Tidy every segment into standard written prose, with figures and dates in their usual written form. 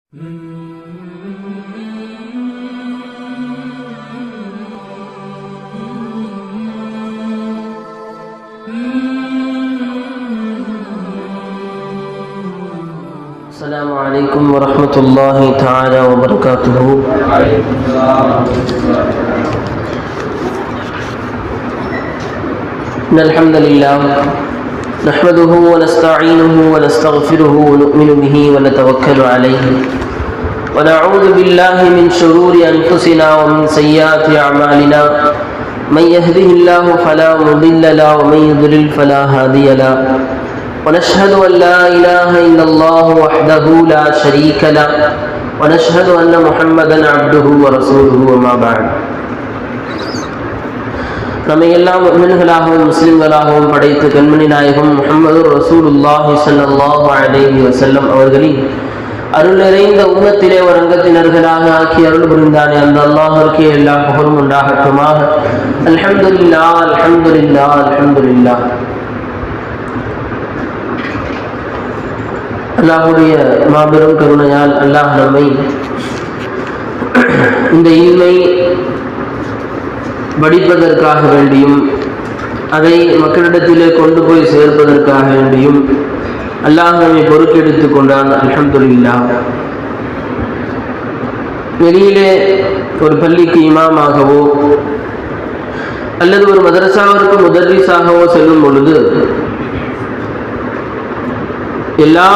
السلام عليكم ورحمة الله تعالى وبركاته. إن الحمد لله نحمده ونستعينه ونستغفره ونؤمن به ونتوكل عليه ونعوذ بالله من شرور أنفسنا ومن سيئات أعمالنا من يهده الله فلا مضل له ومن يضلل فلا هادي له ونشهد أن لا إله إلا الله وحده لا شريك له ونشهد أن محمدا عبده ورسوله وما بعد. நம்மை எல்லாம் முஃமின்களாகவும் முஸ்லிம்களாகவும் படைத்த கண்மணி நாயகம் முஹம்மது ரசூலுல்லாஹி ஸல்லல்லாஹு அலைஹி வஸல்லம் அவர்களின் அருள் நிறைந்த உம்மத்திலே ஒரு அங்கத்தினர்களாக ஆக்கி அருள் புரிந்தானே அந்த அல்லாஹ்விற்கு எல்லா புகழும் உண்டாகட்டுமாக. அல்ஹம்துலில்லாஹ் அல்ஹம்துலில்லாஹ் அல்ஹம்துலில்லாஹ். அல்லாஹ்வுடைய மாபெரும் கருணையால் அல்லாஹ் நம்மை இந்த இல்மை படிப்பதற்காக வேண்டியும் அதை மக்களிடத்திலே கொண்டு போய் சேர்ப்பதற்காக வேண்டியும் அல்லாஹ் நம்மை பொறுக்கெடுத்துக் கொண்டான். அல்ஹம்துலில்லாஹ். வெளியிலே ஒரு பள்ளிக்கு இமாமாகவோ அல்லது ஒரு மதரசாவிற்கு முதர்ரிஸாகவோ செல்லும் பொழுது எல்லா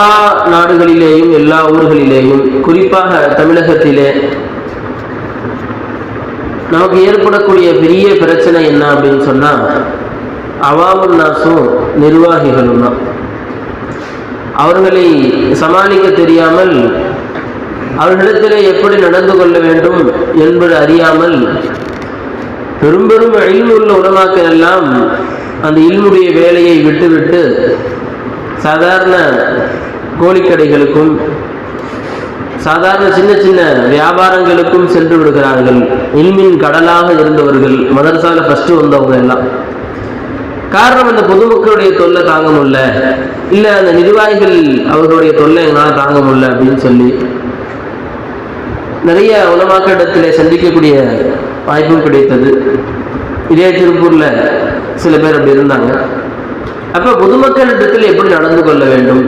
நாடுகளிலேயும் எல்லா ஊர்களிலேயும் குறிப்பாக தமிழகத்திலே நமக்கு ஏற்படக்கூடிய பெரிய பிரச்சனை என்ன அப்படின்னு சொன்னால் அவாமுன் நாசும் நிர்வாகிகளும் தான். அவர்களை சமாளிக்க தெரியாமல் அவர்களிடத்திலே எப்படி நடந்து கொள்ள வேண்டும் என்பது அறியாமல் பெரும் பெரும் இல்மு உள்ள உலமாக்கள் எல்லாம் அந்த இல்முடைய வேலையை விட்டுவிட்டு சாதாரண கோழிக்கடைகளுக்கும் சாதாரண சின்ன சின்ன வியாபாரங்களுக்கும் சென்று விடுகிறார்கள். இல்மின் கடலாக இருந்தவர்கள் மதரசால ஃபர்ஸ்ட் வந்தவங்க எல்லாம். காரணம், அந்த பொதுமக்களுடைய தொல்லை தாங்க முடியல, இல்லை அந்த நிர்வாகிகள் அவர்களுடைய தொல்லை எங்களால் தாங்க முடியல அப்படின்னு சொல்லி நிறைய உலமாக்களிடத்திலே சந்திக்கக்கூடிய வாய்ப்பும் கிடைத்தது. இதே திருப்பூர்ல சில பேர் அப்படி இருந்தாங்க. அப்ப பொதுமக்களிடத்தில் எப்படி நடந்து கொள்ள வேண்டும்,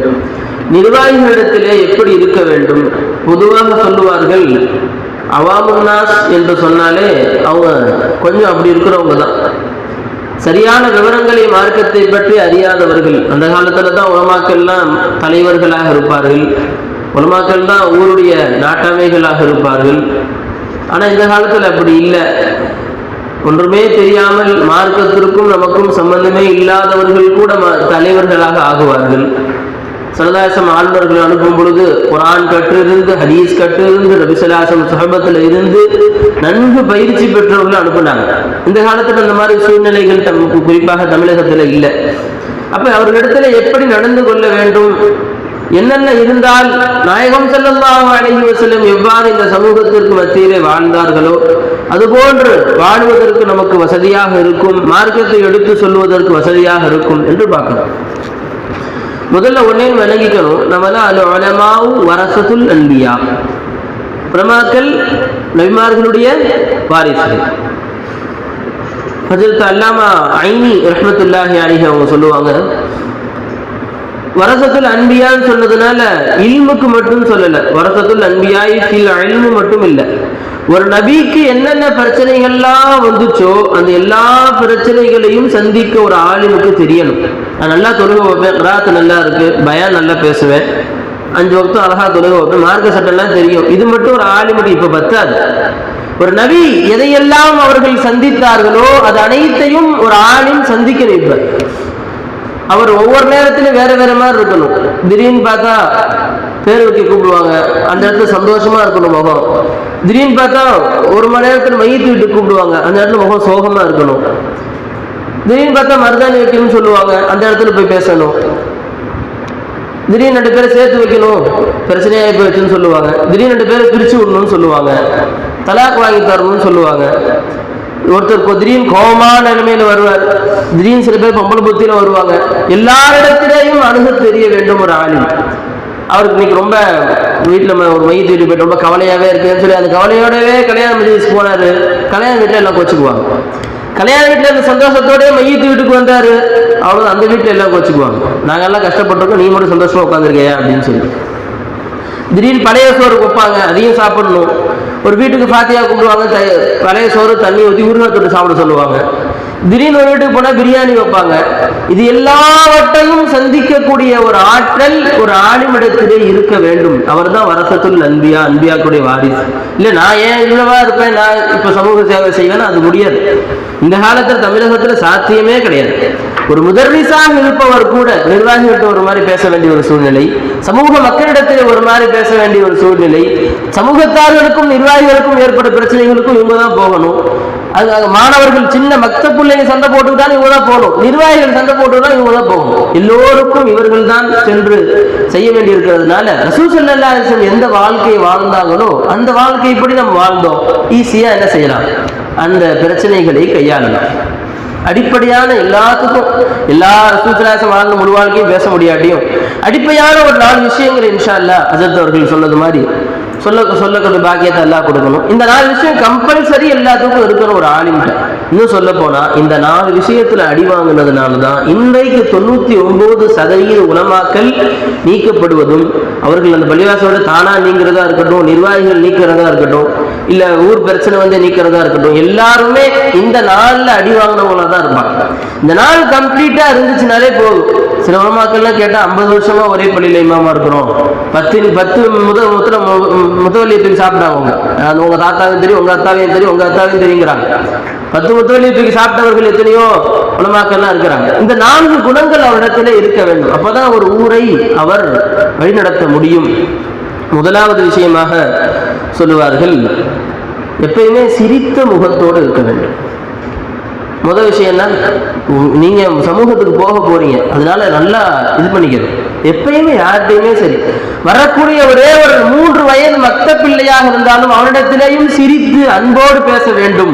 நிர்வாகிகளிடத்திலே எப்படி இருக்க வேண்டும். பொதுவாக சொல்லுவார்கள், அவாமுன்னாஸ் என்று சொன்னாலே அவங்க கொஞ்சம் அப்படி இருக்கிறவங்க தான், சரியான விவரங்களை மார்க்கத்தை பற்றி அறியாதவர்கள். அந்த காலத்துல தான் உலமாக்கள்லாம் தலைவர்களாக இருப்பார்கள், உலமாக்கள் தான் ஊருடைய நாட்டாமைகளாக இருப்பார்கள். ஆனா இந்த காலத்துல அப்படி இல்லை. ஒன்றுமே தெரியாமல் மார்க்கத்திற்கும் நமக்கும் சம்பந்தமே இல்லாதவர்கள் கூட தலைவர்களாக ஆகுவார்கள். சல்லல்லாஹு ஆழ்வர்கள் அனுப்பும் பொழுது குர்ஆன் கற்றிருந்து ஹதீஸ் கற்றிருந்து நபிசல்லாஹு சஹாபத்துல இருந்து நன்கு பயிற்சி பெற்றவர்கள் அனுப்புனாங்க. இந்த காலத்துல இந்த மாதிரி சூழ்நிலைகள் குறிப்பாக தமிழகத்துல இல்லை. அப்ப அவர்களிடத்துல எப்படி நடந்து கொள்ள வேண்டும், என்னென்ன இருந்தால் நாயகம் ஸல்லல்லாஹு அலைஹி வஸல்லம் எவ்வாறு இந்த சமூகத்திற்கு மத்தியிலே வாழ்ந்தார்களோ அதுபோன்று வாழ்வதற்கு நமக்கு வசதியாக இருக்கும், மார்க்கத்தை எடுத்து சொல்வதற்கு வசதியாக இருக்கும் என்று பார்க்கணும். முதல்ல ஒன்னே விளங்கிக்கணும், நம்ம தான் அல் உலமாஉ வரஸத்துல் அன்பியா, உலமாக்கள் நபிமார்களுடைய வாரிசுகள். ஹஜ்ரத் அல்லாமா ஐனி ரஹ்மத்துல்லாஹி அலைஹி அவங்க சொல்லுவாங்க, வரஸத்துல் அன்பியான்னு சொன்னதுனால இல்முக்கு மட்டும் சொல்லல, வரஸத்துல் அன்பியாய் ஃபில் இல்மு மட்டும் இல்லை. ஒரு நபிக்கு என்னென்ன பிரச்சனைகள்லாம் வந்துச்சோ அந்த எல்லா பிரச்சனைகளையும் சந்திக்க ஒரு ஆலிமுக்கு தெரியணும். நான் நல்லா தொழுக வைப்பேன், கிராத் நல்லா இருக்கு, பயான் நல்லா பேசுவேன், 5 வக்து அழகா தொழுக வைப்பேன், மார்க்க சட்டம்லாம் தெரியும், இது மட்டும் ஒரு ஆலிமுக்கு இப்ப பத்தாது. ஒரு நபி எதையெல்லாம் அவர்கள் சந்தித்தார்களோ அது அனைத்தையும் ஒரு ஆலிம் சந்திக்க வைப்பார். அவர் ஒவ்வொரு நேரத்திலும் வேற வேற மாதிரி இருக்கணும். திடீர்னு பார்த்தா பேர் வைக்க கூப்பிடுவாங்க, அந்த இடத்துல சந்தோஷமா இருக்கணும் முகம். திடீர்னு பார்த்தா 1 மணி நேரத்தில் மையத்து விட்டு கூப்பிடுவாங்க, அந்த இடத்துல முகம் சோகமா இருக்கணும். திடீர்னு பார்த்தா மருதாணி வைக்கணும்னு சொல்லுவாங்க, அந்த இடத்துல போய் பேசணும். திடீர்னு 2 பேரை சேர்த்து வைக்கணும், பிரச்சனையாகி போயிடுச்சுன்னு சொல்லுவாங்க. திடீர்னு 2 பேரை பிரிச்சு விடணும்னு சொல்லுவாங்க, தலாக் வாங்கி தரணும்னு சொல்லுவாங்க. ஒருத்தர் திடீர்னு கோபமான நிலைமையில வருவார், திடீர்னு சில பேர் பொம்பளை புத்தியில வருவாங்க. எல்லாரிடத்திலேயும் அணுக தெரிய வேண்டும் ஒரு ஆலிம். அவருக்கு இன்னைக்கு ரொம்ப வீட்டில் ஒரு மையத்து வீட்டு போயிட்டு ரொம்ப கவலையாகவே இருக்குன்னு சொல்லி அந்த கவலையோடவே கல்யாண மஜ்லிஸ் போனார். கல்யாண வீட்டில் எல்லாம் கோச்சுக்குவாங்க. கல்யாண வீட்டில் இந்த சந்தோஷத்தோடய மையத்து வீட்டுக்கு வந்தார், அவ்வளோ அந்த வீட்டில் எல்லாம் கோச்சுக்குவாங்க. நாங்கள் எல்லாம் கஷ்டப்பட்டிருக்கோம், நீ மட்டும் சந்தோஷமாக உட்காந்துருக்கையா அப்படின்னு சொல்லி. திடீர்னு பழைய சோறு வைப்பாங்க, அதையும் சாப்பிடணும். ஒரு வீட்டுக்கு ஃபாத்தியா கூப்பிடுவாங்க, பழைய சோறு தண்ணி ஊற்றி ஊறுகாய் தொட்டு சாப்பிட சொல்லுவாங்க. திடீர்னு ஒரு வீட்டுக்கு போனால் பிரியாணி வைப்பாங்க. இது எல்லாவற்றையும் சந்திக்கக்கூடிய ஒரு ஆற்றல் ஒரு ஆலிமிடத்திலே இருக்க வேண்டும். அவர் தான் வரசத்துல் அன்பியா, அன்பியாக்குடைய வாரிசு. இல்லை நான் ஏன் இவ்வளவா இருப்பேன், நான் இப்போ சமூக சேவை செய்வேன்னா அது முடியாது. இந்த காலத்தில் தமிழகத்தில் சாத்தியமே கிடையாது. ஒரு முதர்ரிசாக இருப்பவர் கூட நிர்வாகிகிட்ட ஒரு மாதிரி பேச வேண்டிய ஒரு சூழ்நிலை, சமூக மக்களிடத்தில் ஒரு மாதிரி பேச வேண்டிய ஒரு சூழ்நிலை, சமூகத்தார்களுக்கும் நிர்வாகிகளுக்கும் ஏற்பட்ட பிரச்சனைகளுக்கும் இவங்க தான் போகணும். அதுக்காக மாணவர்கள் சின்ன மக்த பிள்ளைங்க சண்டை போட்டுக்கிட்டாலும் இவங்க தான் போகணும், நிர்வாகிகள் சண்டை போட்டுதான் இவங்க தான் போகணும். எல்லோருக்கும் இவர்கள் தான் சென்று செய்ய வேண்டி இருக்கிறதுனால ரசூல் ஸல்லல்லாஹு அலைஹி வஸல்லம் எந்த வாழ்க்கையை வாழ்ந்தாங்களோ அந்த வாழ்க்கை இப்படி நம்ம வாழ்ந்தோம். ஈஸியா என்ன செய்யலாம், அந்த பிரச்சனைகளை கையாளலாம். அடிப்படையான எல்லாத்துக்கும் எல்லா ரசூல் ஸல்லல்லாஹு அலைஹி வஸல்லம் வாழ்ந்த முழு வாழ்க்கையும் பேச முடியாட்டியும் அடிப்படையான ஒரு 4 விஷயங்கள் இன்ஷா அல்லாஹ் ஹஜ்ரத் அவர்கள் சொன்னது மாதிரி சொல்லக்கூடிய பாக்கியத்தை எல்லாம் கொடுக்கணும். இந்த 4 விஷயம் கம்பல்சரி எல்லாத்துக்கும் இருக்கிற ஒரு ஆலிம்கிட்ட. இன்னும் சொல்ல போனா இந்த 4 விஷயத்துல அடி வாங்கினதுனாலதான் இன்றைக்கு 99% உலமாக்கள் நீக்கப்படுவதும், அவர்கள் அந்த பள்ளிவாசலோட தானா நீங்கிறதா இருக்கட்டும், நிர்வாகிகள் நீக்கிறதா இருக்கட்டும், இல்ல ஊர் பிரச்சனை வந்து நீக்கிறதா இருக்கட்டும், எல்லாருமே இந்த நாள்ல அடி வாங்கினவங்களா தான் இருப்பாங்க. இந்த நாள் கம்ப்ளீட்டா இருந்துச்சுனாலே போதும். சில உலமாக்கள்லாம் கேட்டா 50 வருஷமா ஒரே பள்ளியில இமாமா இருக்கிறோம், 10 முத்தவள்ளியத்துக்கு சாப்பிட்டாங்க. உங்க தாத்தாவையும் தெரியும், உங்க அத்தாவையும் தெரியும், உங்க அத்தாவையும் தெரியுங்கிறாங்க. 10 முத்தவள்ளியத்துக்கு சாப்பிட்டவர்கள் எத்தனையோ உலமாக்கள்லாம் இருக்கிறாங்க. இந்த 4 குணங்கள் அவரிடத்துல இருக்க வேண்டும். அப்பதான் ஒரு ஊரை அவர் வழிநடத்த முடியும். முதலாவது விஷயமாக சொல்லுவார்கள், எப்பயுமே சிரித்த முகத்தோடு இருக்க வேண்டும். முதல் விஷயம்னா, நீங்க சமூகத்துக்கு போக போறீங்க, அதனால நல்லா இது பண்ணிக்கிறது. எப்பயுமே யார்கிட்டையுமே சரி, வரக்கூடிய ஒரே ஒரு 3 வயது மக்த பிள்ளையாக இருந்தாலும் அவனிடத்திலேயும் சிரித்து அன்போடு பேச வேண்டும்.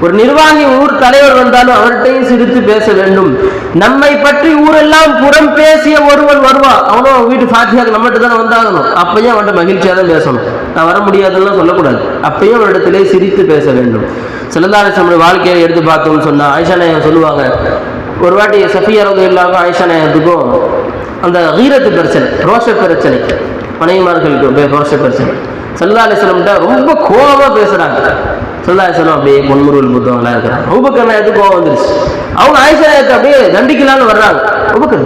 ஒரு நிர்வாகி ஊர் தலைவர் வந்தாலும் அவர்கிட்டையும் சிரித்து பேச வேண்டும். நம்மை பற்றி ஊரெல்லாம் புறம் பேசிய ஒருவன் வருவான், அவனும் வீட்டு ஃபாத்தியாக நம்மகிட்ட தானே வந்தாகணும், அப்பயும் அவன்கிட்ட மகிழ்ச்சியாக தான் பேசணும். நான் வர முடியாதுன்னு சொல்லக்கூடாது, அப்பயும் அவனிடத்திலே சிரித்து பேச வேண்டும். ஸல்லல்லாஹு அலைஹி வஸல்லம் வாழ்க்கையை எடுத்து பார்த்தோம்னு சொன்னா ஆயிஷா நாயகம் சொல்லுவாங்க, ஒரு வாட்டி சஃபியா ரலியல்லாஹு ஆயிஷா நாயகத்துக்கும் அந்த கீரத்து பிரச்சனை, ரோஷ பிரச்சனை, மனைவிமார்களுக்கு ரோஷ பிரச்சனை. ஸல்லல்லாஹு அலைஹி வஸல்லம் ரொம்ப கோபமா பேசுறாங்க. ஸல்லல்லாஹு அலைஹி வஸல்லம் அப்படியே பொன்முருவல் புத்தகங்களா இருக்கிறாங்க. அபூபக்கர் நாயகத்துக்கு கோபம் வந்துருச்சு. அவங்க ஆயிஷா நாயகத்தை அப்படியே தண்டிக்கலான்னு வர்றாங்க. அபூபக்கர்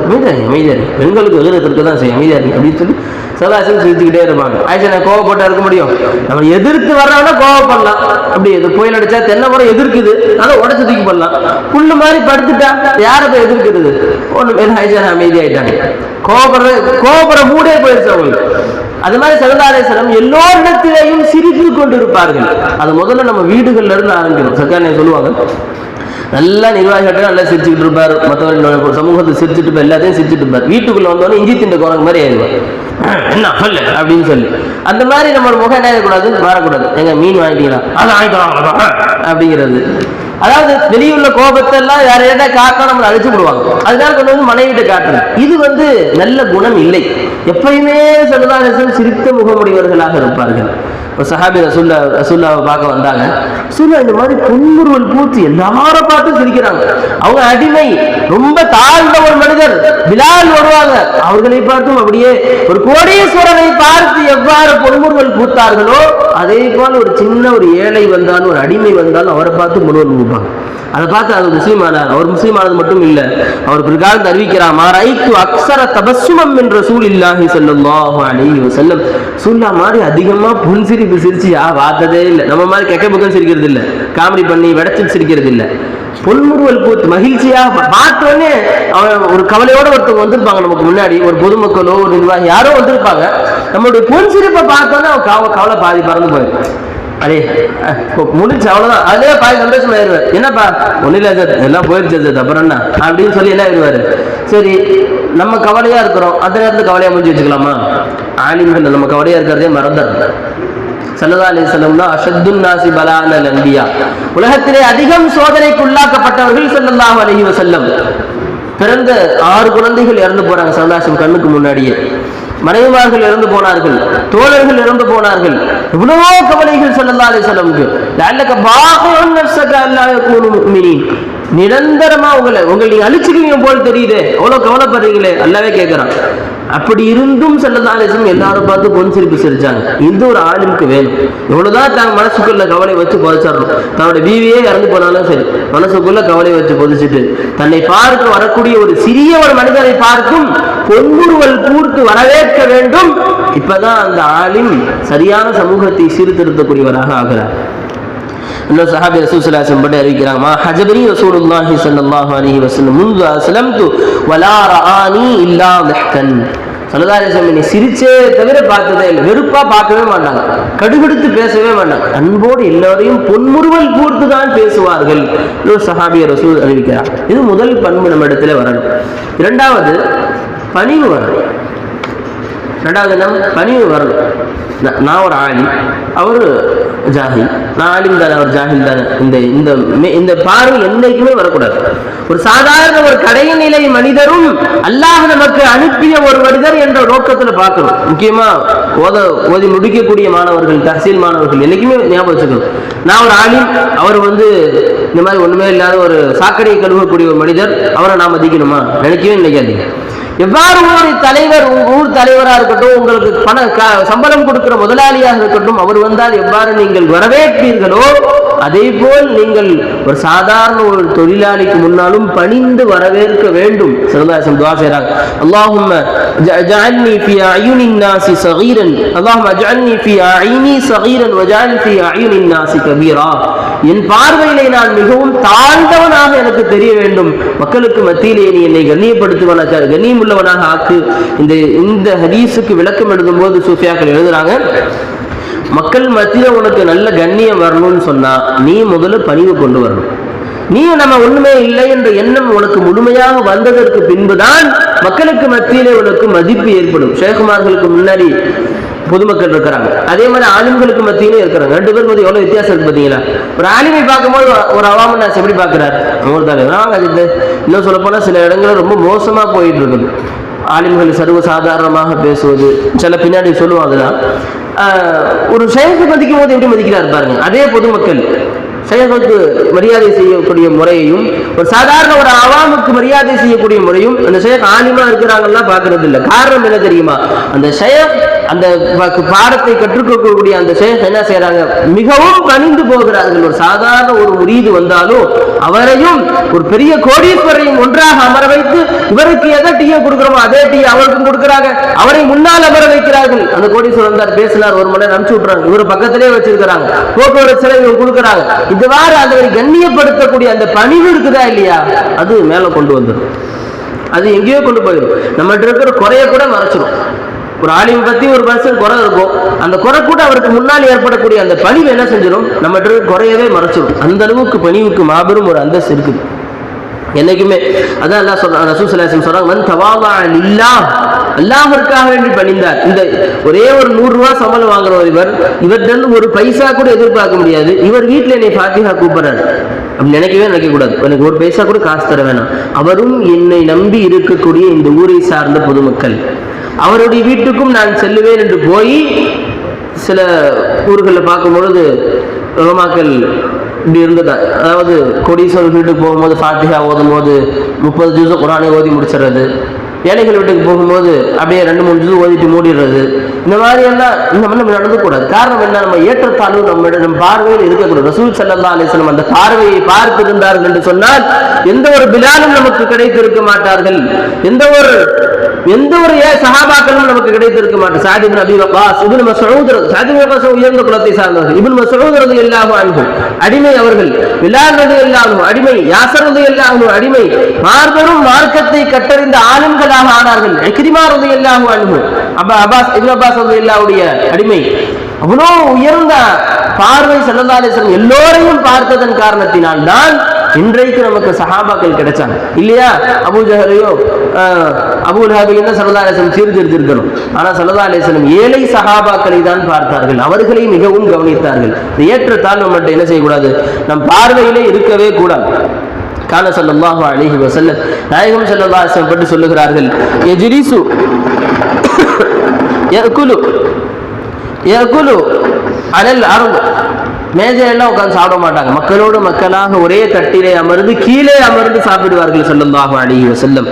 அமைதியா இருக்கு, பெண்களுக்கு கீரத்திற்கு தான் செய்யும், அமைதியா இருக்கு அப்படின்னு சொல்லி ஸல்லல்லாஹு அலைஹி வஸல்லம் சிரிச்சுக்கிட்டே இருப்பாங்க. ஆயிஷா நாயகம் கோவப்பட்டா இருக்க முடியும்? நம்ம எதிர்த்து வர்றாங்கன்னா கோவப்படலாம். அப்படி எது புயல் அடிச்சா தென்னை மரம் எதிர்க்குது, அதை உடச்சு தூக்கி போடலாம். புல்லு மாதிரி படுத்துட்டா யாரை போய் எதிர்க்கிறது? ஒண்ணு மேல ஆயிஷா அமைதியாயிட்டாங்க. கோபப்படுற மூடே போயிடுச்சு அவங்களுக்கு. அது மாதிரி ஸல்லல்லாஹு அலைஹி வஸல்லம் எல்லோரிடத்திலேயும் சிரித்து கொண்டு இருப்பார்கள். அது முதல்ல நம்ம வீடுகள்ல இருந்து ஆரம்பிக்கணும். சர்க்கார் சொல்லுவாங்க, நல்லா நிர்வாகிகிட்ட நல்லா சிரிச்சுக்கிட்டு இருப்பார், மற்றவர்கள் சமூகத்தை சிரிச்சுட்டு எல்லாத்தையும் சிரிச்சுட்டு இருப்பார். வீட்டுக்குள்ள வந்தோடனே இஞ்சி திண்ட குரங்கு மாதிரி ஆயிடுவார், என்ன சொல்லு அப்படின்னு சொல்லி. அந்த மாதிரி நம்ம முகம் என்ன ஆகக்கூடாது, மாறக்கூடாது. எங்க மீன் வாங்கிட்டீங்களா, அதை வாங்கிக்கலாம் அப்படிங்கிறது. அதாவது வெளியுள்ள கோபத்தை எல்லாம் யாரையா காட்டா நம்மளை அழிச்சு விடுவாங்க. அதனால கொண்டு வந்து மனைவிட்ட காட்டுறது, இது நல்ல குணம் இல்லை. எப்பயுமே ஸல்லல்லாஹு அலைஹி வஸல்லம் சிரித்த முகமுடையவர்களாக இருப்பார்கள். ஒரு சஹாபி ரசூலுல்லாஹ்வை பார்க்க வந்தாங்க. ரசூலுல்லாஹ் இந்த மாதிரி புன்முறுவல் பூத்து எல்லாரும் பார்த்து சிரிக்கிறாங்க. அவங்க அடிமை, ரொம்ப தாழ்ந்த ஒரு மனிதர் பிலால் வருவாங்க. அவர்களை பார்த்தும் அப்படியே ஒரு கோடீஸ்வரனை பார்த்து எவ்வாறு பொன்முறுவல் பூத்தார்களோ அதே போல ஒரு சின்ன ஒரு ஏழை வந்தாலும் ஒரு அடிமை வந்தாலும் அவரை பார்த்து முறுவல் பூப்பாங்க. அதை பார்த்து அவர் முஸ்லீம் ஆனார். அவர் முஸ்லீம் ஆனது மட்டும் இல்லை, அவர் பிற்காலத்தில் அறிவிக்கிறார், மாரைத்து அக்ஸர தபஸ்ஸுமம் மின் ரசூலில்லாஹி ஸல்லல்லாஹு அலைஹி வஸல்லம். ரசூலுல்லாஹ் மாதிரி அதிகமா புன்சிரிப்பு சிரிச்சு பார்த்ததே இல்லை. நம்ம மாதிரி கெக்க புக்கம் சிரிக்கிறது இல்லை, காமெடி பண்ணி வெடச்சு சிரிக்கிறது இல்லை. பொன்முறுவல் பூத்து மகிழ்ச்சியா பார்த்தோன்னே அவன் ஒரு கவலையோட ஒருத்தவங்க வந்திருப்பாங்க நமக்கு முன்னாடி, ஒரு பொதுமக்களோ ஒரு நிர்வாகி யாரோ வந்திருப்பாங்க. நம்மளுடைய பொன்சிரிப்பை பார்த்தோன்னே அவன் கவலை பாதி பறந்து போயிடும். அடே முடிச்சு அவ்வளவுதான், அதே பாதி சந்தோஷமா ஆயிடுவார். என்னப்பா ஒன்னும் இல்லை சார், எல்லாம் போயிடுச்சு சார், அப்புறம் என்ன அப்படின்னு சொல்லி என்ன ஆயிடுவாரு. சரி, நம்ம கவலையா இருக்கிறோம், அந்த நேரத்தில் கவலையா முடிஞ்சு வச்சுக்கலாமா? ஆலிம்கள் நம்ம கவலையா இருக்கிறதே மறந்துடும். ஸல்லல்லாஹு அலைஹி வஸல்லம் அஷத்துன் நாஸி பலாஅல் அன்பியா, உலகத்திலே அதிகம் சோதனைக்கு உள்ளாக்கப்பட்டவர்கள் ஸல்லல்லாஹு அலைஹி வஸல்லம். பிறந்த 6 குழந்தைகள் இறந்து போறாங்க ஸல்லல்லாஹு அலைஹி வஸல்லம் கண்ணுக்கு முன்னாடியே. மனைவிமார்கள் இறந்து போனார்கள், தோழர்கள் இறந்து போனார்கள், இவ்வளவோ கவலைகள் ஸல்லல்லாஹு அலைஹி வஸல்லமுக்கு. லஅல்லக பாகிஉன் நஃப்ஸக அல்லா யகூனு முஃமினீன், நிரந்தரமா உங்களை நீங்க அழிச்சுக்குவீங்க போல் தெரியுது, எவ்வளவு கவலைப்படுறீங்களே அல்லாஹ்வே கேட்கிறான். அப்படி இருந்தும் ஸல்லல்லாஹு அலைஹி வஸல்லம் எல்லாரும் பார்த்து பொன் சிரிப்பு சிரிச்சாங்க. இது ஒரு ஆலிமுக்கு வேணும். எவ்வளவுதான் தாங்க மனசுக்குள்ள கவலை வச்சு புதைச்சிடணும். தன்னோட பீவியே இறந்து போனாலும் சரி, மனசுக்குள்ள கவலை வச்சு புதைச்சிட்டு தன்னை பார்க்க வரக்கூடிய ஒரு சிறிய ஒரு மனிதரை பார்க்கும் பொன்முறுவல் கூர்த்து வரவேற்க வேண்டும். இப்பதான் அந்த ஆலிம் சரியான சமூகத்தை சீர்திருத்தக்கூடியவராக ஆகிறார். இன்னொரு சஹாபி ரசூல் ஸல்லல்லாஹு அலைஹி வஸல்லம் அறிவிக்கிறாங்க, மா ஹஜபனி ரசூலுல்லாஹி ஸல்லல்லாஹு அலைஹி வஸல்லம் முன்து அஸ்லம்து வலா ரஆனி இல்லா தஹ்கன். ஸல்லல்லாஹு அலைஹி வஸல்லம் என்னை சிரிச்சே தவிர பார்த்ததே இல்லை. வெறுப்பா பார்க்கவே மாட்டாங்க, கடுகடுத்து பேசவே மாட்டாங்க. அன்போடு எல்லோரையும் பொன்முறுவல் கூர்த்து தான் பேசுவார்கள். இன்னொரு சஹாபி ரசூல் அறிவிக்கிறார். இது முதல் பண்பு நம்ம இடத்துல வரணும். இரண்டாவது பணிவு வரணும். ரெண்டாவது என்ன பணிவு வரணும். நான் ஒரு ஆலிம், அவர் ஜாஹில். நான் ஆலிம் தானே, அவர் ஜாஹில் தானே, இந்த பார்வை என்னைக்குமே வரக்கூடாது. ஒரு சாதாரண ஒரு கடைநிலை மனிதரும் அல்லாஹ் நமக்கு அனுப்பிய ஒரு மனிதர் என்ற நோக்கத்தில் பார்க்கணும். முக்கியமா ஓதி முடிக்கக்கூடிய மாணவர்கள், தஹ்சீல் மாணவர்கள் என்னைக்குமே ஞாபகம் வச்சுக்கணும். நான் ஒரு ஆலிம், அவர் இந்த மாதிரி ஒண்ணுமே இல்லாத ஒரு சாக்கடையை கழுவக்கூடிய ஒரு மனிதர், அவரை நான் மதிக்கணுமா? நினைக்கவே நினைக்காதீங்க. எவ்வாறு ஒரு தலைவர், ஊர் தலைவராக இருக்கட்டும், உங்களுக்கு சம்பளம் கொடுக்கிற முதலாளியாக இருக்கட்டும், அவர் வந்தால் எவ்வாறு நீங்கள் வரவேற்பீர்களோ அதே போல் நீங்கள் ஒரு சாதாரண ஒரு தொழிலாளிக்கு முன்னாலும் பணிந்து வரவேற்க வேண்டும். ஸல்லல்லாஹு துஆ செய்றாங்க, அல்லாஹும்ம ஜஅல்னி ஃபீ அயுனின் நாஸி ஸகீரன், அல்லாஹும்ம ஜஅல்னி ஃபீ அய்னி ஸகீரன் வஜஅல் ஃபீ அயுனின் நாஸி கபீரா. என் பார்வையிலே நான் மிகவும் தாழ்ந்தவனாக எனக்கு தெரிய வேண்டும், மக்களுக்கு மத்தியிலே நீ என்னை கண்ணியப்படுத்துவனாக, கண்ணியமுள்ளவனாக ஆக்கு. இந்த ஹதீஸுக்கு விளக்கம் எழுதும் போது சூஃபியாக்கள் எழுதுறாங்க, மக்கள் மத்தியில் உனக்கு நல்ல கண்ணியம் வரணும்னு சொன்னா நீ முதல்ல பணிவு கொண்டு வரணும். நீ நம்ம ஒண்ணுமே இல்லை என்ற எண்ணம் உனக்கு முழுமையாக வந்ததற்கு பின்புதான் மக்களுக்கு மத்தியிலே உனக்கு மதிப்பு ஏற்படும். ஷேகுமார்களுக்கு முன்னாடி பொதுமக்கள் இருக்கிறாங்க, அதே மாதிரி ஆலிம்களுக்கு மத்தியிலே இருக்கிறாங்க. ரெண்டு பேரும் மத்திய எவ்வளவு வித்தியாசம் இருக்கு பார்த்தீங்களா? ஒரு ஆலிமை பார்க்கும்போது ஒரு அவாமன் எப்படி பார்க்கிறார், இன்னும் சொல்ல போனா சில இடங்களில் ரொம்ப மோசமா போயிட்டு இருக்குது. ஆலிம்கள் சர்வசாதாரணமாக பேசுவது, சில பின்னாடி சொல்லுவாங்கதான். ஒரு ஷேഖை மதிக்கும் போது எப்படி மதிக்கிறார் பாருங்க. அதே பொதுமக்கள் ஷேഖுக்கு மரியாதை செய்யக்கூடிய முறையையும் ஒரு சாதாரண ஒரு அவாமுக்கு மரியாதை செய்யக்கூடிய முறையும் அந்த ஷேഖ் ஆலிமா இருக்கிறாங்கன்னா பார்க்கறது இல்லை. காரணம் என்ன தெரியுமா? அந்த ஷேഖ் அந்த பாடத்தை கற்றுக்கொள்ளக்கூடிய அந்த ஷேഖ் என்ன செய்யறாங்க, மிகவும் கனிந்து போகிறார்கள். ஒரு சாதாரண ஒரு முரீது வந்தாலும் அவரையும் ஒரு பெரிய கோடீஸ்வரையும் ஒன்றாக அமர வைத்து இவருக்கு எதை டீயை கொடுக்குறோமோ அதே டீ அவருக்கும் கொடுக்குறாங்க, அவரை முன்னால் அமர வைக்கிறார்கள். அந்த கோடீஸ்வரர் வந்தார், பேசினார், ஒரு மணி நேரம் அனுப்பிச்சு விட்டுறாங்க, இவரு பக்கத்திலே வச்சிருக்கிறாங்க, போக்குவரத்து செலவு இவங்க கொடுக்குறாங்க. இதுவாறு அதை கண்ணியப்படுத்தக்கூடிய அந்த பணிவு இருக்குதா இல்லையா, அது மேல கொண்டு வந்துடும். அது எங்கேயோ கொண்டு போயிடும். நம்மகிட்ட இருக்கிற குறைய கூட மறைச்சிடும். ஒரு ஆலிம் பத்தி ஒரு பர்சன் குறை இருக்கும், அந்த குறை கூட அவருக்கு முன்னால் ஏற்படக்கூடிய அந்த பணிவு என்ன செஞ்சிடும், நம்மகிட்ட இருக்கிற குறையவே மறைச்சிடும். அந்த அளவுக்கு பணிவுக்கு மாபெரும் ஒரு அந்தஸ்து இருக்குது என்னைக்குமே. அதான் அல்லாஹ் சொல்றான், ரசூல் ஸல்லல்லாஹு அலைஹி வஸல்லம் சொல்றாங்க, மன் தவாதஅ லில்லாஹ், அல்லாஹ்விற்காக வேண்டி பணிந்தார். இந்த ஒரே ஒரு 100 ரூபாய் சம்பளம் வாங்குற இவர்கிட்ட ஒரு பைசா கூட எதிர்பார்க்க முடியாது. இவர் வீட்டில் என்னை ஃபாத்திஹா கூப்பிடுறாரு அப்படி நினைக்க கூடாது. எனக்கு ஒரு பைசா கூட காசு தர வேணாம். அவரும் என்னை நம்பி இருக்கக்கூடிய இந்த ஊரை சார்ந்த பொதுமக்கள், அவருடைய வீட்டுக்கும் நான் செல்லுவேன் என்று போய் சில ஊர்களில் பார்க்கும் பொழுது உலமாக்கள் இப்படி இருந்ததா. அதாவது கோடீஸ்வரர் வீட்டுக்கு போகும்போது ஃபாத்திஹா ஓதும் போது 30 ஜூஸை குரானை ஓதி முடிச்சிடுறது, ஏழைகள் வீட்டுக்கு போகும்போது அப்படியே 2-3 ஜூஸ் ஓதிட்டு மூடிடுறது. இந்த மாதிரி எல்லாம் நம்ம நடந்துக்கூடாது. காரணம் என்ன, நம்ம ஏற்றத்தாழ்வு நம்ம பார்வையில் இருக்கக்கூடாது. ரசூல் ஸல்லல்லாஹு அலைஹி வஸல்லம் அந்த பார்வையை பார்த்திருந்தார்கள் என்று சொன்னால் எந்த ஒரு பிலாலும் நமக்கு கிடைத்திருக்க மாட்டார்கள், எந்த ஒரு சஹாபாக்களும் நமக்கு கிடைத்திருக்க மாட்டார். சஅத் இப்னு அபீ வக்காஸ், இப்னு மஸ்ஊத், சஅத் இப்னு வக்காஸ் உயர்ந்த குலத்தை சார்ந்தவர்கள். இப்னு மஸ்ஊத் ரலியல்லாஹு அன்ஹு அடிமை அவர்கள், பிலால் ரலியல்லாஹு அன்ஹு அடிமை, யாஸர் ரலியல்லாஹு அன்ஹு அடிமை, மார்பெரும் மார்க்கத்தை கற்றறிந்த ஆலிம்களாக ஆனார்கள். இக்ரிமா ரலியல்லாஹு அன்ஹு இப்னு அப்பாஸ் ரலியல்லாஹுடைய அடிமை. அவ்வளோ உயர்ந்த பார்வை ஸல்லல்லாஹு அலைஹி வஸல்லம் எல்லோரையும் பார்த்ததன் காரணத்தினால் தான் இன்றைக்கு நமக்கு சஹாபாக்கள் கிடைச்சாங்க இல்லையா? அபூ ஜஹலையோ அபூ லஹபையும் தான் ஸல்லல்லாஹு அலைஹி வஸல்லம் சீர்திருத்திருக்கணும். ஆனால் ஸல்லல்லாஹு அலைஹி வஸல்லம் ஏழை சஹாபாக்களை தான் பார்த்தார்கள், அவர்களை மிகவும் கவனித்தார்கள். இந்த ஏற்றத்தால் நம்மகிட்ட என்ன செய்யக்கூடாது, நம் பார்வையிலே இருக்கவே கூடாது. கான ஸல்லல்லாஹு அலைஹி வஸல்லம் நாயகம் ஸல்லல்லாஹு அலைஹி வஸல்லம் பற்றி சொல்லுகிறார்கள், யஜ்லிசு யகுலு அலல் அர்த், மேஜையெல்லாம் உட்கார்ந்து சாப்பிட மாட்டாங்க. மக்களோடு மக்களாக ஒரே தட்டிலே அமர்ந்து கீழே அமர்ந்து சாப்பிடுவார்கள் ஸல்லல்லாஹு அலைஹி வஸல்லம்.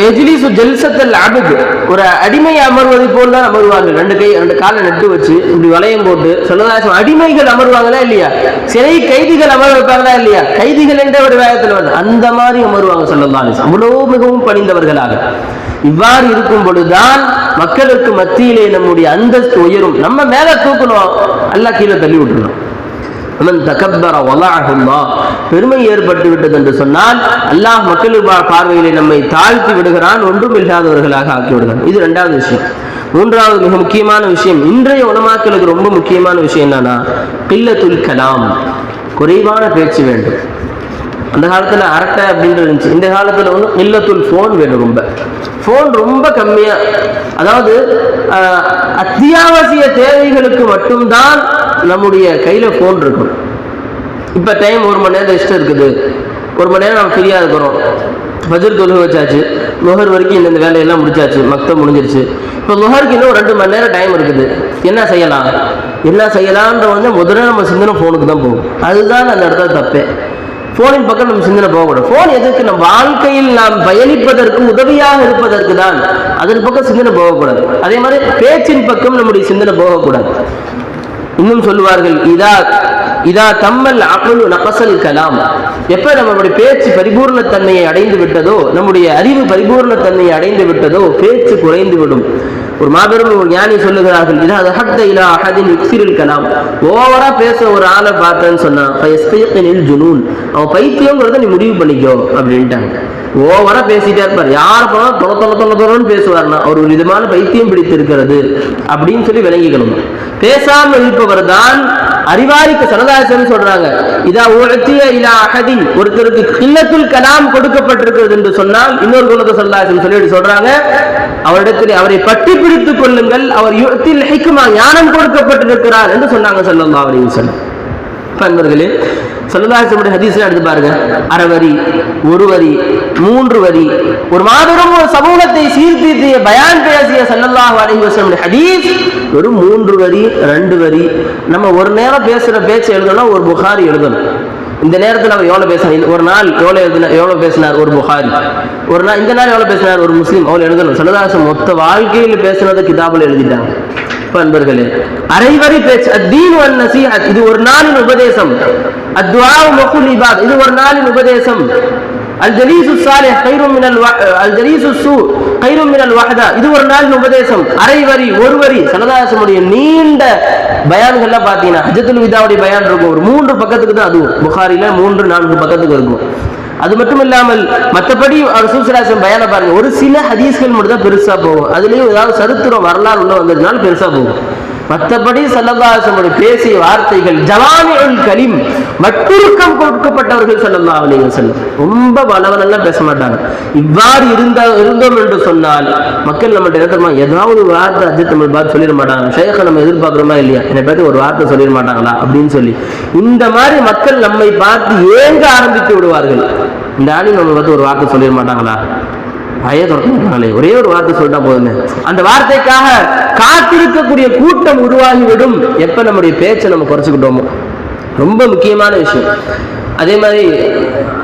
யஜ்லிசு ஜல்சத்தல் அப்த், ஒரு அடிமை அமர்வதை போல் தான் அமர்வார்கள். ரெண்டு காலை நட்டு வச்சு இப்படி வளையம் போட்டு ஸல்லல்லாஹு அடிமைகள் அமர்வாங்களா இல்லையா? சிறை கைதிகள் அமர வைப்பாங்களா இல்லையா? கைதிகள் என்ற ஒரு வேகத்தில் வந்து அந்த மாதிரி அமர்வாங்க ஸல்லல்லாஹு அலைஹி வஸல்லம், அவ்வளோ மிகவும் பணிந்தவர்களாக. இவ்வாறு இருக்கும் பொழுதுதான் மக்களுக்கு மத்தியிலே நம்முடைய அந்தஸ்து உயரும். நம்ம மேல தூக்கணும், அல்லாஹ் கீழே தள்ளி விட்டுருணும். பெருமை ஏற்பட்டு விட்டது என்று சொன்னால் அல்லாஹ் மக்கள் பார்வையிலே நம்மை தாழ்த்தி விடுகிறான், ஒன்றும் இல்லாதவர்களாக ஆக்கி விடுகிறான். இது இரண்டாவது விஷயம். மூன்றாவது மிக முக்கியமான விஷயம், இன்றைய உலமாக்களுக்கு ரொம்ப முக்கியமான விஷயம் என்னன்னா கில்லத்துல் கலாம், குறைவான பேச்சு வேண்டும். அந்த காலத்துல அரட்டை அப்படின்றது இருந்துச்சு. இந்த காலத்துல வந்து கில்லத்துல் ஃபோன் வேணும். ஃபோன் ரொம்ப கம்மியா, அதாவது அத்தியாவசிய தேவைகளுக்கு மட்டும்தான் நம்முடைய கையில ஃபோன் இருக்கும். இப்ப டைம் 1 மணி நேரம் ரெஸ்ட் இருக்குது, 1 மணி நேரம் நம்ம ஃப்ரீயா இருக்கிறோம். ஃபஜ்ர் தொழுகை வச்சாச்சு, லுஹர் வரைக்கும் இந்த வேலையெல்லாம் முடிச்சாச்சு, மக்தப் முடிஞ்சிருச்சு. இப்போ லுஹருக்கு இன்னும் 2 மணி நேரம் டைம் இருக்குது. என்ன செய்யலாம்ன்ற வந்து முதல்ல நம்ம சிந்தனை ஃபோனுக்கு தான் போகும். அதுதான் அந்த இடத்துல தப்பே. போனின் பக்கம் நம்ம சிந்தனை போகக்கூடாது. போன் எதற்கு? நம் வாழ்க்கையில் நாம் பயணிப்பதற்கு உதவியாக இருப்பதற்கு தான். அதன் பக்கம் சிந்தனை போகக்கூடாது. அதே மாதிரி பேச்சின் பக்கம் நம்முடைய சிந்தனை போகக்கூடாது. இன்னும் சொல்லுவார்கள், இதா தம்மல் அக்லு நகஸல் கலாம், எப்ப நம்முடைய பேச்சு பரிபூர்ணத்தன்மையை அடைந்து விட்டதோ, நம்முடைய அறிவு பரிபூர்ணத்தன்மையை அடைந்து விட்டதோ, பேச்சு குறைந்து விடும். ஒரு மாபெரும் ஒரு ஞானி சொல்லுகிறார்கள், இதா தஹத்த இலா அஹதின் யுக்ஸிருல் கலாம், ஓவரா பேச ஒரு ஆளை பார்த்தேன்னு சொன்னா ஃபயஸ்தயகினில் ஜுனூன், அவன் பைத்தியங்கிறத நீ முடிவு பண்ணிக்கோ அப்படின்ட்டாங்க. ஓவரா பேசிட்டே இருப்பார், யார் போனாலும் தொலை பேசுவார்னா அவர் ஒரு விதமான பைத்தியம் பிடித்திருக்கிறது அப்படின்னு சொல்லி விளங்கிக்கணும். பேசாமல் இருப்பவர் தான் அறிவாளிக்கு. சனதாசன் சொல்றாங்க, இதா உஅத்திய இலா அஹதின், ஒருத்தருக்கு கில்லத்துல் கலாம் கொடுக்கப்பட்டிருக்கிறது என்று சொன்னால், இன்னொரு குணத்தை சனதாசன் சொல்லி சொல்றாங்க, அவரிடத்தில் அவரை பற்றி பிடித்துக் கொள்ளுங்கள், அவர் யுத்தில் ஹிக்மா, ஞானம் கொடுக்கப்பட்டிருக்கிறார் என்று சொன்னாங்க ஸல்லல்லாஹு அலைஹி வஸல்லம். நண்பர்களே, ஸல்லல்லாஹு அலைஹி வஸல்லம் ஹதீஸ்ல எடுத்து பாருங்க, 1/2 வரி, 1 வரி, 3 வரி, ஒரு மாபெரும் சமூகத்தை சீர்திருத்திய பயான் பேசிய ஸல்லல்லாஹு அலைஹி வஸல்லம் ஹதீஸ் ஒரு 3 வரி 2 வரி. நம்ம ஒரு நேரம் பேசுற பேச்சு எழுதணும், ஒரு புகாரி எழுதணும். இந்த நேரத்தில் அவர் எவ்வளவு பேசினார், ஒரு நாள் எவ்வளவு பேசினார் ஒரு புகாரி, ஒரு நாள் இந்த நாள் எவ்வளவு பேசினார் ஒரு முஸ்லீம், அவ்வளவு எழுதணும். ஸல்லல்லாஹு அலைஹி வஸல்லம் மொத்த வாழ்க்கையில் பேசினதை கிதாபில் எழுதிட்டாங்க. அன்பர்களே, அரைவரி பேச்சு, அத்தீன் வன் நசீஹத், இது ஒரு நாளின் உபதேசம். அத்வா மஃகுல் இபாத், இது ஒரு நாளின் உபதேசம். அல் ஜலீசு ஸாலிஹ் கைரும் மினல் அல் ஜலீசு ஸூ கைரும் மினல் வஹதா, இது ஒரு நாளின் உபதேசம். அரைவரி, 1 வரி. ஸல்லல்லாஹு அலைஹி வஸல்லம் நீண்ட பயான்கள்லாம் பார்த்தீங்கன்னா ஹஜ்ஜத்துல் விதாவுடைய பயான் இருக்கும், ஒரு 3 பக்கத்துக்கு தான். அதுவும் புகாரில 3-4 பக்கத்துக்கு இருக்கும். அது மட்டும் இல்லாமல் மற்றபடி ரசூல் ஸல்லல்லாஹு அலைஹி வஸல்லம் பயானை பாருங்க, ஒரு சில ஹதீஸ்கள் மட்டும் தான் பெருசா போகும். அதுலயும் ஏதாவது சரித்திரம் வரலாறு உள்ள வந்ததுனால பெருசா போகும். மற்றபடி ஸல்லல்லாஹு அலைஹி வஸல்லம் பேசிய வார்த்தைகள் ஜவாமிஉல் கலீம், மட்டுருக்கம் கொடுக்கப்பட்டவர்கள் ஸல்லல்லாஹு அலைஹி வஸல்லம். ரொம்ப வளவலெல்லாம் பேச மாட்டாங்க. இவ்வாறு இருந்தோம் என்று சொன்னால் மக்கள் நம்மள்ட்ட இடத்துல ஏதாவது ஒரு வார்த்தை அஜித் நம்ம பார்த்து சொல்லிட மாட்டாங்க, ஷேഖ நம்ம எதிர்பார்க்கிறோமா இல்லையா, என்னை பார்த்து ஒரு வார்த்தை சொல்லிட மாட்டாங்களா அப்படின்னு சொல்லி இந்த மாதிரி மக்கள் நம்மை பார்த்து ஏங்க ஆரம்பித்து விடுவார்கள். இந்த ஆளு நம்ம பார்த்து ஒரு வார்த்தை சொல்லிட மாட்டாங்களா, ஒரே ஒரு வார்த்தை சொல்லிட்டா போதுமே, அந்த வார்த்தைக்காக காத்திருக்கக்கூடிய கூட்டம் உருவாகிவிடும். எப்ப நம்முடைய பேச்சை நம்ம குறைச்சுக்கிட்டோமோ. ரொம்ப முக்கியமான விஷயம். அதே மாதிரி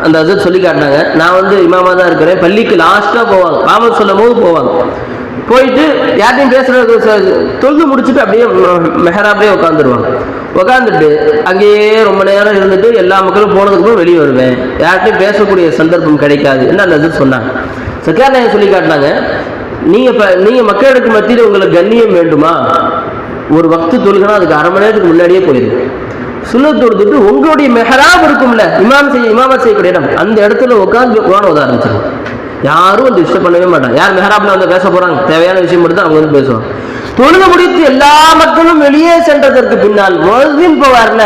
அந்த ஹஜ்ரத் சொல்லி காட்டினாங்க, நான் வந்து இமாமா தான் இருக்கிறேன், பள்ளிக்கு லாஸ்டா போவாங்க, பாவம் சொல்லும் போது போவாங்க. போயிட்டு யார்ட்டையும் பேசுறது தொழுது முடிச்சுட்டு அப்படியே மெஹராப்லேயே உட்காந்துருவாங்க. உட்காந்துட்டு அங்கேயே ரொம்ப நேரம் இருந்துட்டு எல்லா மக்களும் போனதுக்கப்புறம் வெளியே வருவேன். யார்ட்டையும் பேசக்கூடிய சந்தர்ப்பம் கிடைக்காது என்ன அந்த ஹஜ்ரத் சொன்னாங்க. சக்கர் நாயகம் சொல்லி காட்டினாங்க, நீங்க மக்களுக்கு மத்தியில் உங்களுக்கு கண்ணியம் வேண்டுமா, ஒரு வக்து தொழுகனா அதுக்கு 1/2 மணி நேரத்துக்கு முன்னாடியே போயிருக்கு. சுன்னத் தொழுதுட்டு உங்களுடைய மெஹராப் இருக்கும்ல, இமாமத் செய்யக்கூடிய இடம், அந்த இடத்துல உட்காந்து குர்ஆன் ஓத ஆரம்பிச்சிருங்க. யாரும் வந்து டிஸ்டர்ப் பண்ணவே மாட்டாங்க. யார் மெஹராப்ல வந்து பேச போறாங்க, தேவையான விஷயம் மட்டும் அவங்க வந்து பேசுவாங்க. தொழுது முடித்து எல்லா மக்களும் வெளியே சென்றதற்கு பின்னால் முஅஸ்ஸின் போவார்ல,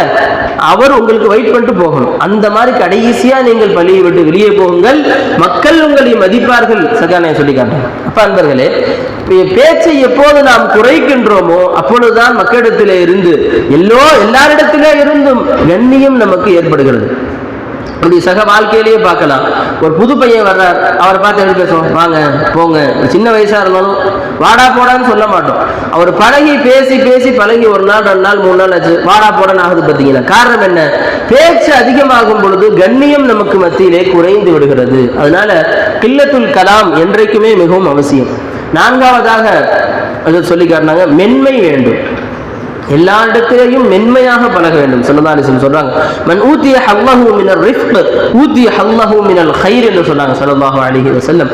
அவர் உங்களுக்கு வெயிட் பண்ணிட்டு போகணும். அந்த மாதிரி கடைசியா நீங்கள் பள்ளியை விட்டு வெளியே போகுங்கள், மக்கள் உங்களை மதிப்பார்கள். சகானே சொல்லி காட்டுறாங்க. அப்ப அன்பர்களே, பேச்சை எப்போது நாம் குறைக்கின்றோமோ அப்பொழுதுதான் மக்களிடத்திலே இருந்து எல்லாரிடத்திலே இருந்தும் கண்ணியம் நமக்கு ஏற்படுகிறது. அப்படி சக வாழ்க்கையிலேயே பார்க்கலாம். ஒரு புது பையன் வர்றார், அவரை பார்த்து எப்படி பேசுவோம்? வாங்க போங்க. சின்ன வயசா இருந்தாலும் வாடா போடான்னு சொல்ல மாட்டோம். அவர் பழகி பேசி பேசி பழகி 1 நாள் 2 நாள் 3 நாள் ஆச்சு, வாடா போடான்னு ஆகுது பார்த்தீங்கன்னா. காரணம் என்ன? பேச்சு அதிகமாகும் பொழுது கண்ணியம் நமக்கு மத்தியிலே குறைந்து விடுகிறது. அதனால கில்லத்துல் கலாம் என்றைக்குமே மிகவும் அவசியம். 4வதாக அதை சொல்லி காட்டினாங்க, மென்மை வேண்டும். எல்லா இடத்திலேயும் மென்மையாக பழக வேண்டும். ஸல்லல்லாஹு அலைஹி வஸல்லம் சொல்றாங்க, மன் ஊதிய ஹல்லஹு மினல் ரிஃப்க் ஊதிய ஹல்லஹு மினல் கைர் என்று சொன்னாங்க ஸல்லல்லாஹு அலைஹி வஸல்லம்.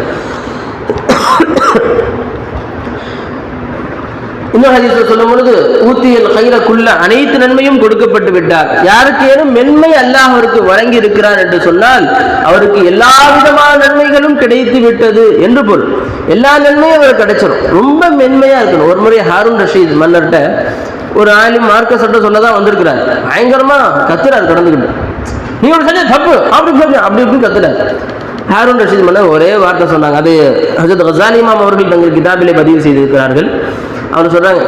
இன்னொரு ஹதீஸ்ல சொல்லும் பொழுது, ஊத்தியல் கைர குல்ல, அனைத்து நன்மையும் கொடுக்கப்பட்டு விட்டார். யாருக்கு ஏனும் மென்மை அல்லாஹ் அவருக்கு வழங்கி இருக்கிறார் என்று சொன்னால் அவருக்கு எல்லா விதமான நன்மைகளும் கிடைத்து விட்டது என்று பொருள். எல்லா நன்மையும் அவருக்கு கிடைச்சிடும். ரொம்ப மென்மையா இருக்கணும். ஒரு முறை ஹாரூன் ரஷீத் மன்னர்கிட்ட ஒரு ஆலிம் மார்க்க சட்டம் சொல்லதான் வந்திருக்கிறார். பயங்கரமா கத்துறாரு கடந்துக்கிட்டு, நீ ஒரு செஞ்ச தப்பு அப்படி இப்படி கத்துறாரு. ஹாரூன் ரஷீத் மன்னர் ஒரே வார்த்தை சொன்னாங்க. அது ஹஜ்ரத் கஸாலி இமாம் அவர்கள் தங்கள் கிதாபிலே பதிவு செய்திருக்கிறார்கள். அவர் சொல்றாங்க,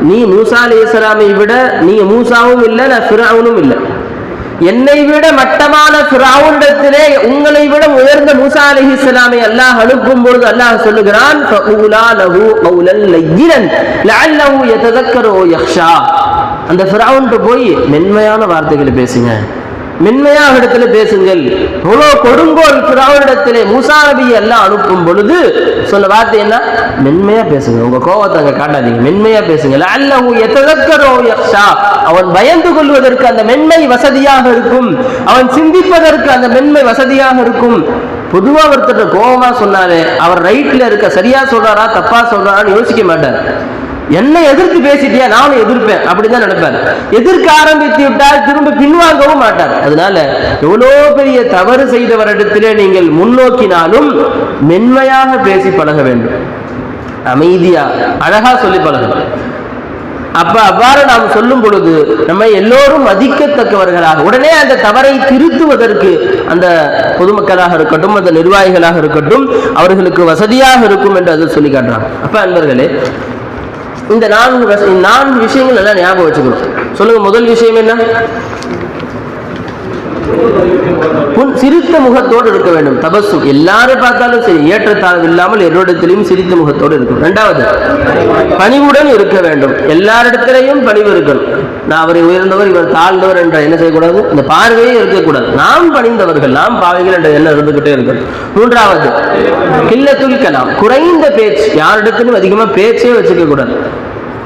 நீ மூசா அலைஹிஸ்ஸலாமை விட நீங்க மூசாவும் இல்லை, நான் ஃபிரௌனும் இல்லை. என்னை விட மட்டமான ஃபிரௌனிடத்திலே உங்களை விட உயர்ந்த மூசா அலைஹிஸ்ஸலாமை அல்லாஹ் அனுப்பும் பொழுது அல்லாஹ் சொல்லுகிறான், ஃபஊலா லஹு கௌலன் லய்யினன் லஅல்லஹு யததக்கரு ஓ யக்ஷா. அந்த ஃபிரௌன்ட்ட போய் மென்மையான வார்த்தைகளை பேசுங்க, மென்மையாக இடத்துல பேசுங்கள். எவ்வளோ கொடுங்கோல் ஃபிரௌனிடத்திலே மூசா நபியை எல்லாம் அனுப்பும் பொழுது சொன்ன வார்த்தை என்ன? மென்மையா பேசுங்க, உங்க கோபத்தை அங்க காட்டாதீங்க, மென்மையா பேசுங்க. லஅல்லஹு யததக்கரு ஓ யக்ஷா. அவன் பயந்து கொள்வதற்கு அந்த மென்மை வசதியாக இருக்கும், அவன் சிந்திப்பதற்கு அந்த மென்மை வசதியாக இருக்கும். பொதுவா ஒருத்தர் கோபமா சொன்னாலே அவர் ரைட்ல இருக்க, சரியா சொல்றாரா தப்பா சொல்றாரான்னு யோசிக்க மாட்டார். என்னை எதிர்த்து பேசிட்டியா, நானும் எதிர்ப்பேன் அப்படிதான் நினைப்பார். எதிர்க்க ஆரம்பித்து விட்டால் திரும்ப பின்வாங்கவும் மாட்டார். அதனால எவ்வளோ பெரிய தவறு செய்தவரிடத்திலே நீங்கள் முன்னோக்கினாலும் மென்மையாக பேசி பழக வேண்டும், அமைதியா அழகா சொல்லி பழகணும். அப்ப அவ்வாறு நாம் சொல்லும் பொழுது நம்ம எல்லோரும் மதிக்கத்தக்கவர்களாக, உடனே அந்த தவறை திருத்துவதற்கு அந்த பொதுமக்களாக இருக்கட்டும், அந்த நிர்வாகிகளாக இருக்கட்டும், அவர்களுக்கு வசதியாக இருக்கும் என்று அதை சொல்லி காட்டுறாங்க. அப்ப அன்பர்களே, இந்த 4 விஷயங்கள் எல்லாம் ஞாபகம் வச்சுக்கணும். சொல்லுங்க, முதல் விஷயம் என்ன? சிரித்த முகத்தோடு இருக்க வேண்டும். தபஸ்ஸும், எல்லாரும் பார்த்தாலும் சரி, ஏற்றத்தாழ்வு இல்லாமல் எல்லோரிடத்திலையும் சிரித்த முகத்தோடு இருக்கும். 2வது, பணிவுடன் இருக்க வேண்டும். எல்லாரிடத்திலையும் பணிவு இருக்கணும். நான் அவரை உயர்ந்தவர் இவர் தாழ்ந்தவர் என்ற என்ன செய்யக்கூடாது, இந்த பார்வையே இருக்கக்கூடாது. நாம் பணிந்தவர்கள், நாம் பாவைகள் என்ற எண்ணம் இருந்துகிட்டே இருக்கணும். 3வது, கில்லத்துல் கலாம், குறைந்த பேச்சு. யாரிடத்திலும் அதிகமா பேச்சே வச்சுக்க கூடாது.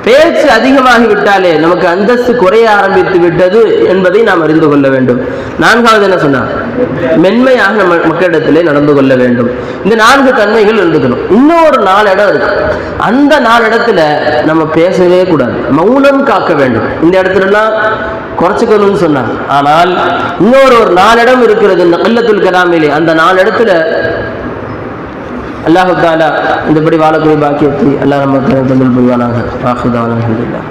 பேச்சு அதிகமாகிவிட்டாலே நமக்கு அந்தஸ்து குறைய ஆரம்பித்து விட்டது என்பதை நாம் அறிந்து கொள்ள வேண்டும். 4வது என்ன சொன்னா, மென்மையாக நம்ம மக்களிடத்திலே நடந்து கொள்ள வேண்டும். இந்த 4 தன்மைகள் இருந்துக்கணும். இன்னொரு 4 இடம் இருக்கு. அந்த 4 இடத்துல நம்ம பேசவே கூடாது, மௌனம் காக்க வேண்டும். இந்த இடத்துலலாம் குறைச்சிக்கணும்னு சொன்னாங்க. ஆனால் இன்னொரு 4 இடம் இருக்கிறது இந்த கில்லத்துல் கலாமிலே. அந்த 4 இடத்துல அல்லாஹ் தஆலா இந்தபடி வாழக்கூடிய பாக்கியத்தை அல்லாஹ் நமக்கு தந்தல் புரிவானாக. ஆஹிர் தஅவானா அல்ஹம்துலில்லாஹ்.